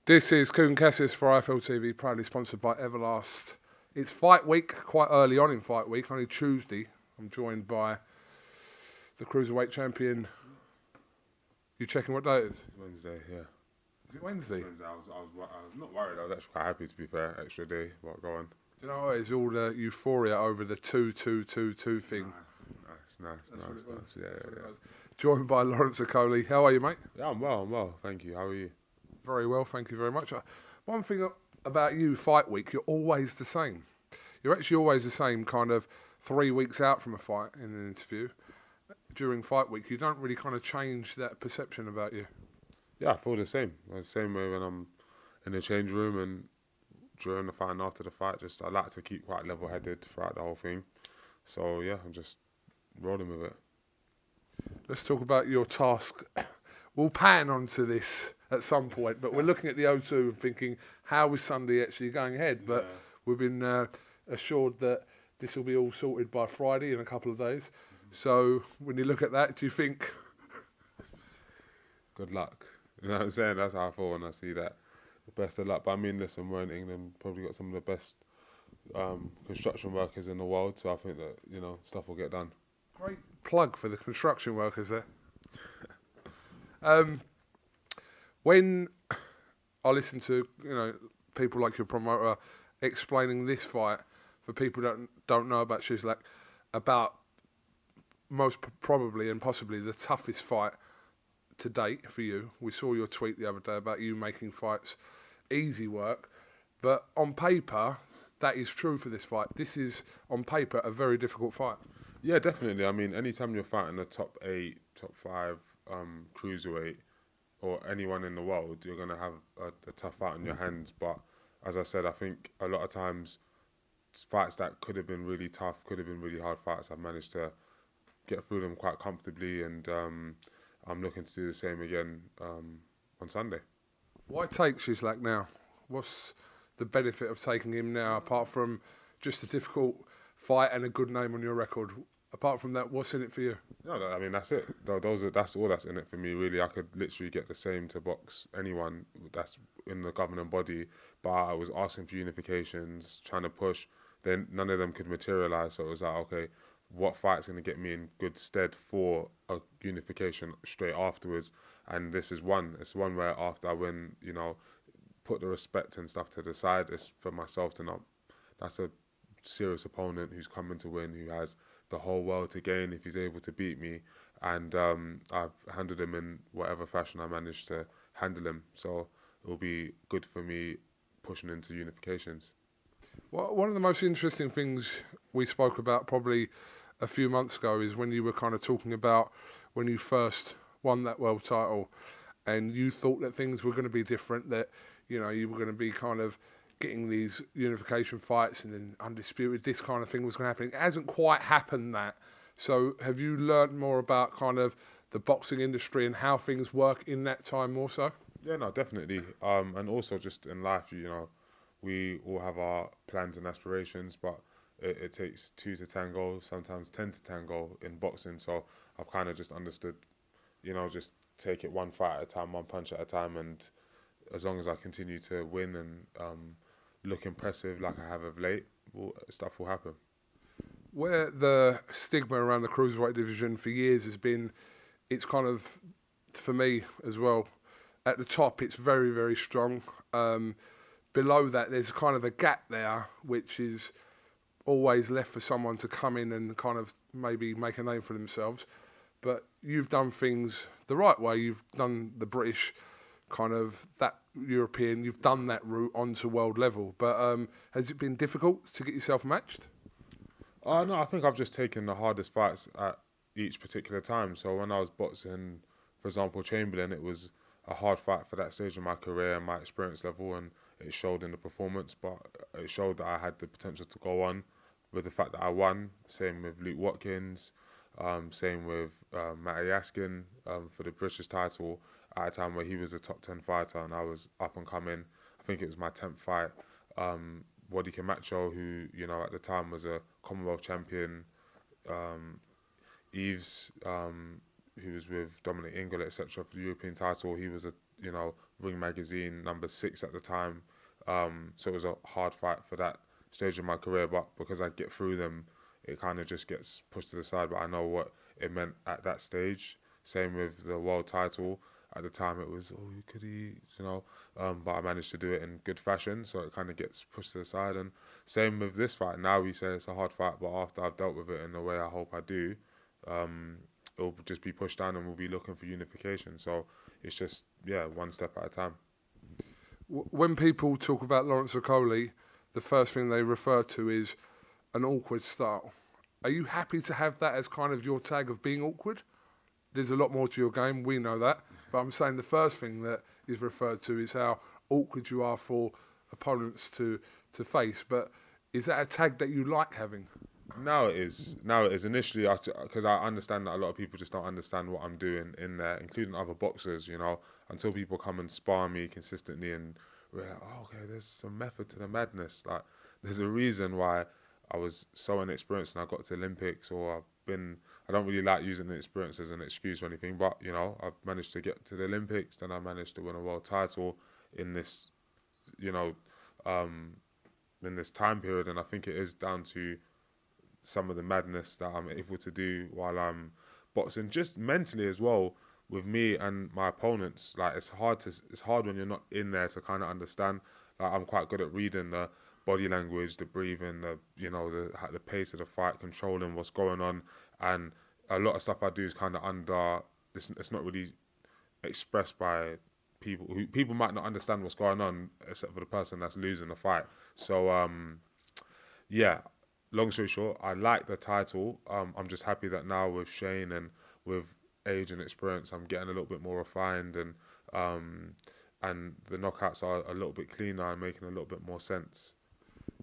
This is KUGAN CASSIUS for IFL TV, proudly sponsored by Everlast. It's fight week, quite early on in fight week, only Tuesday. I'm joined by the Cruiserweight champion. You checking what day it is? It's Wednesday, yeah. Is it Wednesday? It's Wednesday. I was not worried. I was actually quite happy, to be fair. Extra day, but go on. Do you know what? It's all the euphoria over the 2-2-2-2 thing. Nice. Yeah. Joined by Lawrence Okolie. How are you, mate? Yeah, I'm well. Thank you. How are you? Very well, thank you very much. One thing about you, fight week, you're always the same. You're actually always the same, kind of 3 weeks out from a fight in an interview. During fight week, you don't really kind of change that perception about you. Yeah, I feel the same. The same way when I'm in the change room and during the fight and after the fight. Just I like to keep quite level-headed throughout the whole thing. So yeah, I'm just rolling with it. Let's talk about your task. We'll pan onto this at some point, but we're looking at the O2 and thinking, how is Sunday actually going ahead? But we've been assured that this will be all sorted by Friday in a couple of days. So when you look at that, do you think... Good luck. You know what I'm saying? That's how I feel when I see that. Best of luck. But I mean, listen, we're in England, probably got some of the best construction workers in the world, so I think that, stuff will get done. Great plug for the construction workers there. When I listen to people like your promoter explaining this fight for people that don't know about Cieslak, about most probably and possibly the toughest fight to date for you. We saw your tweet the other day about you making fights easy work, but on paper that is true for this fight. This is on paper a very difficult fight. Yeah, definitely. I mean, anytime you're fighting the top 8, top 5 cruiserweight or anyone in the world, you're going to have a tough fight on your hands. But as I said, I think a lot of times fights that could have been really tough, could have been really hard fights, I've managed to get through them quite comfortably, and I'm looking to do the same again on Sunday. Why take Cieslak now? What's the benefit of taking him now, apart from just a difficult fight and a good name on your record? Apart from that, what's in it for you? No, I mean, that's it. That's all that's in it for me, really. I could literally get the same to box anyone that's in the governing body, but I was asking for unifications, trying to push. Then none of them could materialise, so it was like, okay, what fight's going to get me in good stead for a unification straight afterwards? And this is one. It's one where after I win, put the respect and stuff to the side. It's for myself to know that's a serious opponent who's coming to win, who has the whole world to gain if he's able to beat me, and I've handled him in whatever fashion I managed to handle him, so it will be good for me pushing into unifications. Well, one of the most interesting things we spoke about probably a few months ago is when you were kind of talking about when you first won that world title and you thought that things were going to be different, that you were going to be kind of getting these unification fights and then Undisputed, this kind of thing was going to happen. It hasn't quite happened that. So have you learned more about kind of the boxing industry and how things work in that time more so? Yeah, no, definitely. And also just in life, we all have our plans and aspirations, but it takes 2 to tango, sometimes 10 to tango in boxing. So I've kind of just understood, just take it one fight at a time, one punch at a time, and as long as I continue to win and look impressive like I have of late, stuff will happen. Where the stigma around the cruiserweight division for years has been, it's kind of, for me as well, at the top it's very, very strong. Below that there's kind of a gap there, which is always left for someone to come in and kind of maybe make a name for themselves. But you've done things the right way. You've done the British kind of, that European, you've done that route onto world level. But has it been difficult to get yourself matched? No, I think I've just taken the hardest fights at each particular time. So when I was boxing, for example, Chamberlain, it was a hard fight for that stage of my career and my experience level, and it showed in the performance, but it showed that I had the potential to go on with the fact that I won. Same with Luke Watkins, same with Matty Askin for the British title at a time where he was a top 10 fighter and I was up and coming. I think it was my 10th fight. Wadi Camacho, who, at the time was a Commonwealth champion. Eves, who was with Dominic Ingle, etc. for the European title. He was Ring Magazine #6 at the time. So it was a hard fight for that stage of my career, but because I get through them, it kind of just gets pushed to the side. But I know what it meant at that stage. Same with the world title. At the time, it was, could he, but I managed to do it in good fashion, so it kind of gets pushed to the side. And same with this fight. Now we say it's a hard fight, but after I've dealt with it in the way I hope I do, it'll just be pushed down and we'll be looking for unification. So it's just, one step at a time. When people talk about Lawrence Okolie, the first thing they refer to is an awkward style. Are you happy to have that as kind of your tag of being awkward? There's a lot more to your game, we know that. But I'm saying the first thing that is referred to is how awkward you are for opponents to face. But is that a tag that you like having? Now it is. Initially, because I understand that a lot of people just don't understand what I'm doing in there, including other boxers, until people come and spar me consistently and we're like, okay, there's some method to the madness. Like, there's a reason why I was so inexperienced and I got to Olympics, or I don't really like using the experience as an excuse or anything, but, I've managed to get to the Olympics, then I managed to win a world title in this, in this time period. And I think it is down to some of the madness that I'm able to do while I'm boxing, just mentally as well, with me and my opponents. Like, it's hard when you're not in there to kind of understand. Like, I'm quite good at reading the body language, the breathing, the pace of the fight, controlling what's going on, and a lot of stuff I do is kind of it's not really expressed by people might not understand what's going on except for the person that's losing the fight. So long story short, I like the title. I'm just happy that now with Shane and with age and experience, I'm getting a little bit more refined, and the knockouts are a little bit cleaner and making a little bit more sense.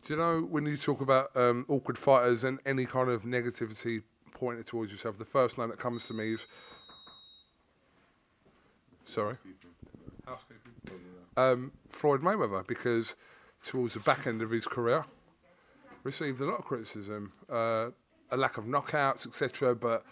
Do you know, when you talk about awkward fighters and any kind of negativity pointed towards yourself, the first name that comes to me is... Sorry? Housekeeping. Floyd Mayweather, because towards the back end of his career, received a lot of criticism, a lack of knockouts, etc., but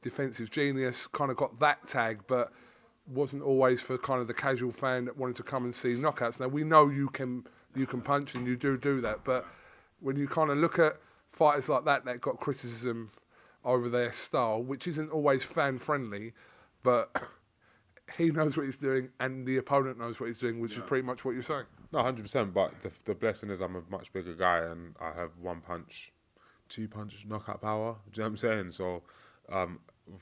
defensive genius, kind of got that tag, but wasn't always for kind of the casual fan that wanted to come and see knockouts. Now, we know you can punch and you do that, but when you kind of look at fighters like that got criticism over their style, which isn't always fan-friendly, but he knows what he's doing and the opponent knows what he's doing, which is pretty much what you're saying. No, 100%, but the blessing is I'm a much bigger guy and I have 1 punch, 2 punch knockout power. Do you know what I'm saying? So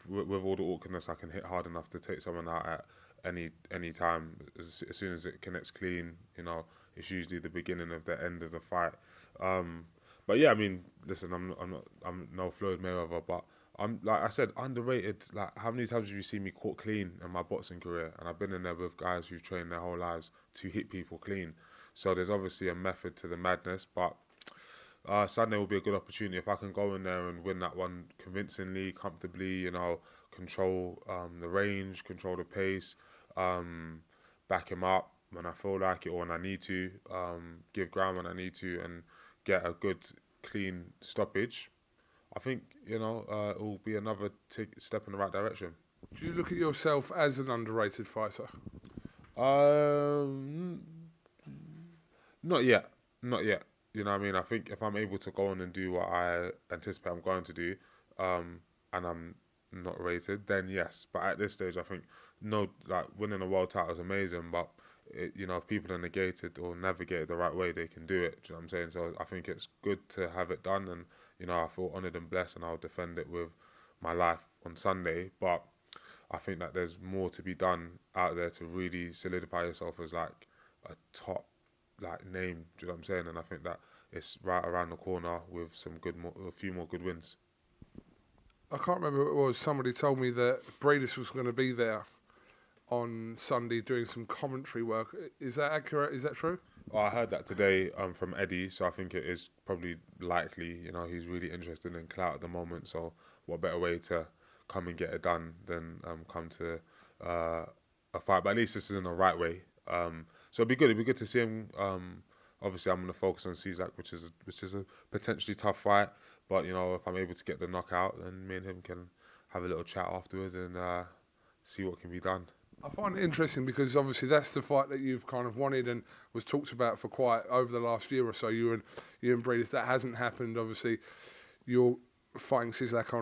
with all the awkwardness, I can hit hard enough to take someone out at any time. As soon as it connects clean, it's usually the beginning of the end of the fight. But yeah, I mean, listen, I'm no Floyd Mayweather, but I'm, like I said, underrated. Like, how many times have you seen me caught clean in my boxing career? And I've been in there with guys who've trained their whole lives to hit people clean. So there's obviously a method to the madness, but Sunday will be a good opportunity. If I can go in there and win that one convincingly, comfortably, control the range, control the pace, back him up when I feel like it or when I need to, give ground when I need to, and get a good, clean stoppage, I think, it will be another step in the right direction. Do you look at yourself as an underrated fighter? Not yet. You know what I mean? I think if I'm able to go on and do what I anticipate I'm going to do, and I'm not rated, then yes. But at this stage, I think, winning a world title is amazing, but if people are negated or navigated the right way, they can do it. Do you know what I'm saying? So I think it's good to have it done, and I feel honoured and blessed, and I'll defend it with my life on Sunday. But I think that there's more to be done out there to really solidify yourself as like a top name. Do you know what I'm saying? And I think that it's right around the corner with a few more good wins. I can't remember who it was. Somebody told me that Bradis was going to be there on Sunday doing some commentary work. Is that accurate? Is that true? I heard that today from Eddie, so I think it is probably likely. He's really interested in clout at the moment, so what better way to come and get it done than come to a fight? But at least this is in the right way. So it'd be good. It'd be good to see him. Obviously, I'm going to focus on Cieslak, which is a potentially tough fight. But if I'm able to get the knockout, then me and him can have a little chat afterwards and see what can be done. I find it interesting because obviously that's the fight that you've kind of wanted and was talked about for quite over the last year or so. You and Breeders. That hasn't happened. Obviously, you're fighting Cieslak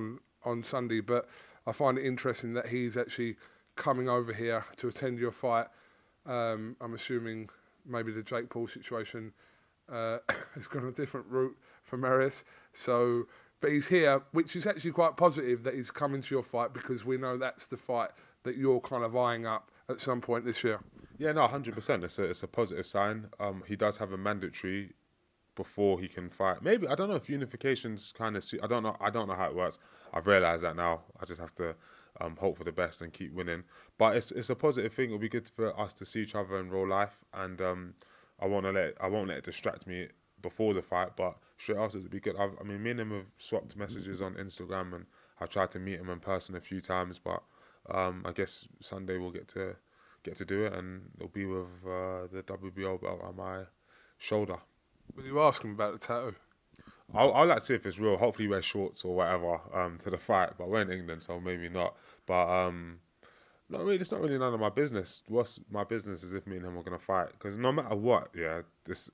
on Sunday, but I find it interesting that he's actually coming over here to attend your fight. I'm assuming maybe the Jake Paul situation has gone a different route for Marius. So, but he's here, which is actually quite positive that he's coming to your fight because we know that's the fight that you're kind of eyeing up at some point this year. Yeah, no, 100%. It's a positive sign. He does have a mandatory before he can fight. Maybe I don't know if unification's kind of. I don't know how it works. I've realised that now. I just have to hope for the best and keep winning. But it's a positive thing. It'll be good for us to see each other in real life, and I won't let it distract me before the fight. But straight after, it'll be good. I mean, me and him have swapped messages on Instagram, and I tried to meet him in person a few times, but I guess Sunday we'll get to do it, and it'll be with the WBO belt on my shoulder. Will you ask him about the tattoo? I'll like to see if it's real. Hopefully he wears shorts or whatever to the fight, but we're in England, so maybe not. But not really. It's not really none of my business. What's my business is if me and him are gonna fight. Because no matter what, yeah, it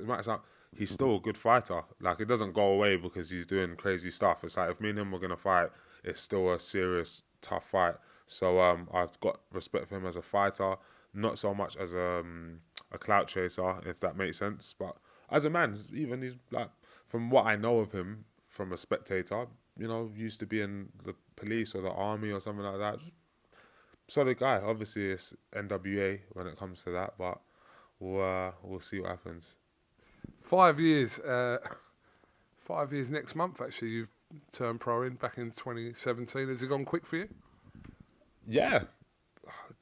might sound, he's still a good fighter. Like it doesn't go away because he's doing crazy stuff. It's like if me and him were gonna fight, it's still a serious, tough fight. So I've got respect for him as a fighter, not so much as a clout chaser, if that makes sense. But as a man, even he's like, from what I know of him, from a spectator, you know, used to be in the police or the army or something like that. Solid guy. Obviously, it's NWA when it comes to that, but we'll see what happens. 5 years. 5 years next month, actually. You've turned pro back in 2017. Has it gone quick for you? Yeah.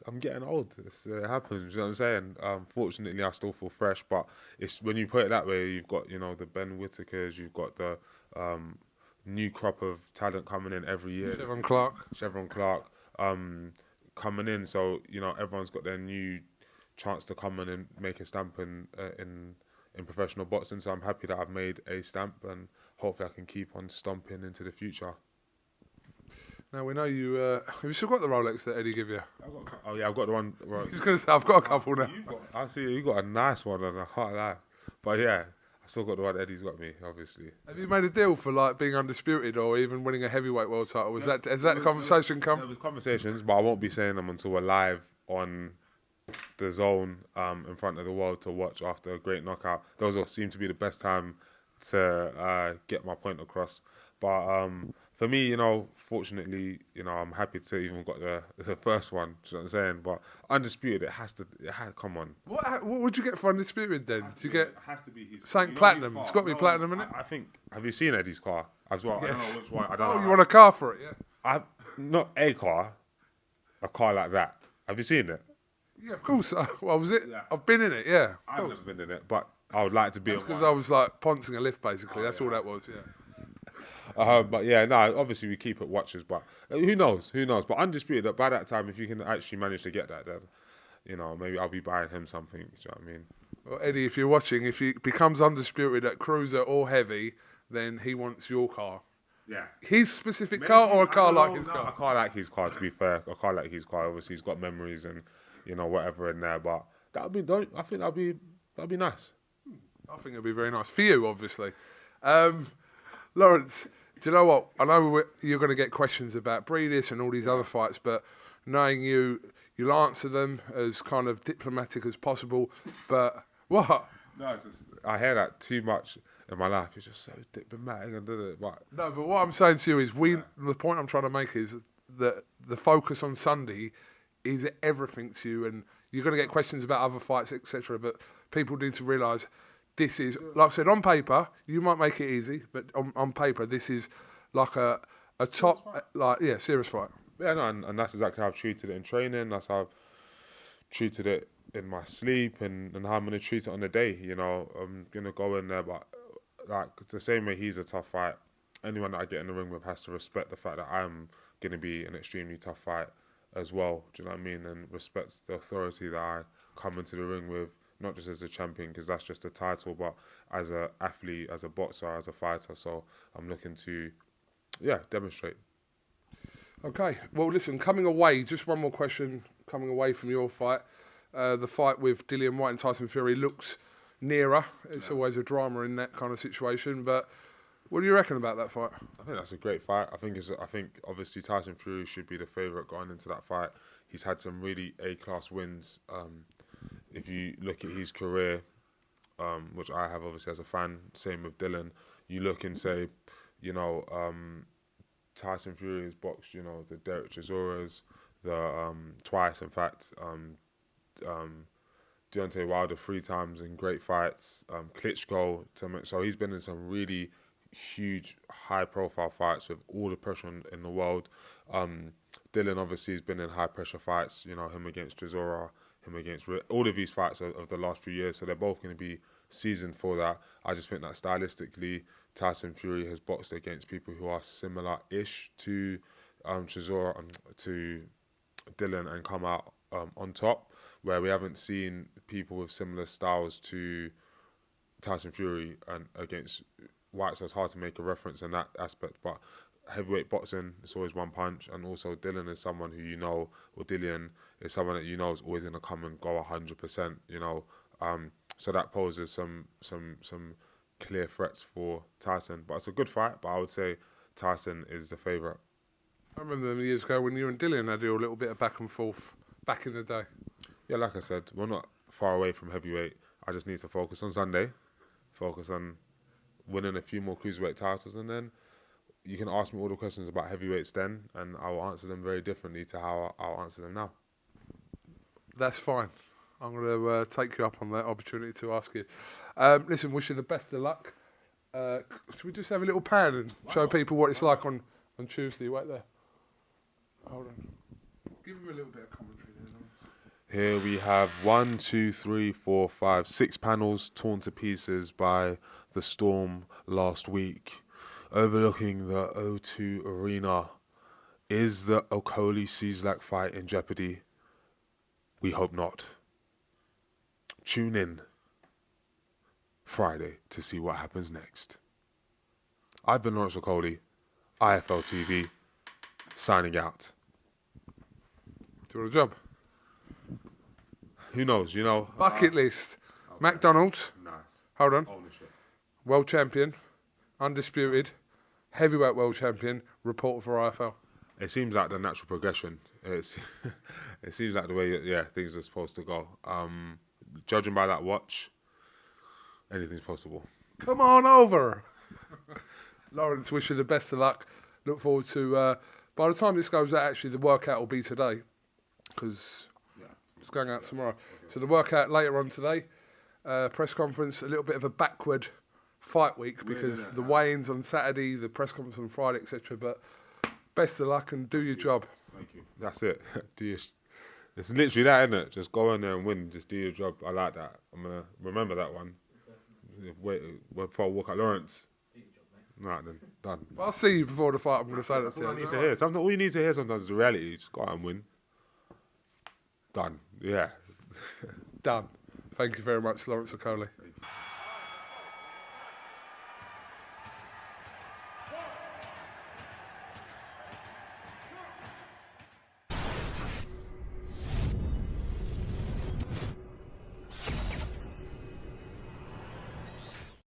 I'm getting old. It happens, you know what I'm saying? Fortunately, I still feel fresh, but it's when you put it that way, you've got, you know, the Ben Whitakers, you've got the new crop of talent coming in every year. Chevron Clark coming in, so, you know, everyone's got their new chance to come in and make a stamp in professional boxing, so I'm happy that I've made a stamp, and hopefully I can keep on stomping into the future. Now, we know you... have you still got the Rolex that Eddie gave you? I've got the one... Right. He's going to say, I've got a couple now. I see you got a nice one, and I can't lie. But yeah, I've still got the one Eddie's got me, obviously. Have you made a deal for like being undisputed or even winning a heavyweight world title? Has that conversation come? There was conversations, but I won't be saying them until we're live on the zone in front of the world to watch after a great knockout. Those all seem to be the best time to get my point across. But... for me, you know, fortunately, you know, I'm happy to even got the first one. Do you know what I'm saying? But Undisputed, come on. What would you get for Undisputed then? Did you get? It has to be his. Something platinum. It's got to be platinum, isn't it? I think. Have you seen Eddie's car as well? Yes. I don't know which one. I don't know. You want a car for it? Yeah. Not a car like that. Have you seen it? Yeah, of course. Well, was it? Yeah. I've been in it. Yeah. I've never been in it, but I would like to be. Because I was like poncing a lift, basically. That's all that was. Yeah. But yeah, no, obviously we keep it watchers, but who knows? But Undisputed, that by that time, if you can actually manage to get that, then, you know, maybe I'll be buying him something. Do you know what I mean? Well, Eddie, if you're watching, if he becomes Undisputed at cruiser or heavy, then he wants your car. Yeah. His specific car or a car like his car? A car like his car, to be fair. A car like his car, obviously he's got memories and, you know, whatever in there, but I think that'd be nice. I think it'd be very nice. For you, obviously. Lawrence, do you know what? I know you're going to get questions about Breedis and all these other fights, but knowing you'll answer them as kind of diplomatic as possible. But what? No, it's just, I hear that too much in my life. It's just so diplomatic and but no, but what I'm saying to you is, the point I'm trying to make is that the focus on Sunday is everything to you, and you're going to get questions about other fights, etc. But people need to realise. This is, like I said, on paper, you might make it easy, but on paper, this is like a top, serious fight. Yeah, no, and that's exactly how I've treated it in training. That's how I've treated it in my sleep and how I'm going to treat it on the day. You know, I'm going to go in there, but like the same way he's a tough fight, anyone that I get in the ring with has to respect the fact that I'm going to be an extremely tough fight as well. Do you know what I mean? And respect the authority that I come into the ring with. Not just as a champion, because that's just a title, but as an athlete, as a boxer, as a fighter. So I'm looking to, demonstrate. Okay, well, listen, coming away, just one more question, coming away from your fight, the fight with Dillian Whyte and Tyson Fury looks nearer. It's always a drama in that kind of situation, but what do you reckon about that fight? I think that's a great fight. I think obviously Tyson Fury should be the favourite going into that fight. He's had some really A-class wins. If you look at his career, which I have obviously as a fan, same with Dylan, you look and say, you know, Tyson Fury has boxed, you know, the Derek Chisoras, the twice, in fact, Deontay Wilder 3 times in great fights, Klitschko. So he's been in some really huge, high-profile fights with all the pressure in the world. Dylan obviously has been in high-pressure fights, you know, him against Chisora, him against all of these fights of the last few years. So they're both going to be seasoned for that. I just think that stylistically, Tyson Fury has boxed against people who are similar-ish to Chisora, to Dylan, and come out on top, where we haven't seen people with similar styles to Tyson Fury and against White, so it's hard to make a reference in that aspect. But heavyweight boxing, it's always one punch, and also Dylan is someone who you know, or Dillian is someone that you know is always going to come and go 100%, you know. So that poses some clear threats for Tyson. But it's a good fight, but I would say Tyson is the favourite. I remember them years ago when you and Dillian had a little bit of back and forth back in the day. Yeah, like I said, we're not far away from heavyweight. I just need to focus on Sunday, focus on winning a few more cruiserweight titles, and then you can ask me all the questions about heavyweights then, and I will answer them very differently to how I'll answer them now. That's fine. I'm going to take you up on that opportunity to ask you. Listen, wish you the best of luck. Should we just have a little pan and show people what it's like on Tuesday? Wait there. Hold on. Give him a little bit of commentary there. Here we have 1, 2, 3, 4, 5, 6 panels torn to pieces by the storm last week, overlooking the O2 Arena. Is the Okolie Cieslak fight in jeopardy? We hope not. Tune in Friday to see what happens next. I've been Royce Okolie, IFL TV, signing out. Do you want a job? Who knows, you know. Bucket list. Okay. McDonald's. Nice. Hold on. Ownership. World champion. Undisputed. Heavyweight world champion. Reporter for IFL. It seems like the natural progression. It seems like the way, things are supposed to go. Judging by that watch, anything's possible. Come on over. Lawrence, wish you the best of luck. Look forward to, by the time this goes out, actually, the workout will be today. Because it's going out tomorrow. Okay. So the workout later on today, press conference, a little bit of a backward fight week because the weigh-ins on Saturday, the press conference on Friday, etc. But best of luck and do your job. Thank you. That's it. It's literally that, isn't it? Just go in there and win. Just do your job. I like that. I'm going to remember that one. Wait, before I walk out Lawrence. Do your job, mate. Right then, done. If I'll see you before the fight, I'm going to say that to you. All I need to hear. All you need to hear sometimes is the reality. Just go out and win. Done. Yeah. Done. Thank you very much, Lawrence Okolie.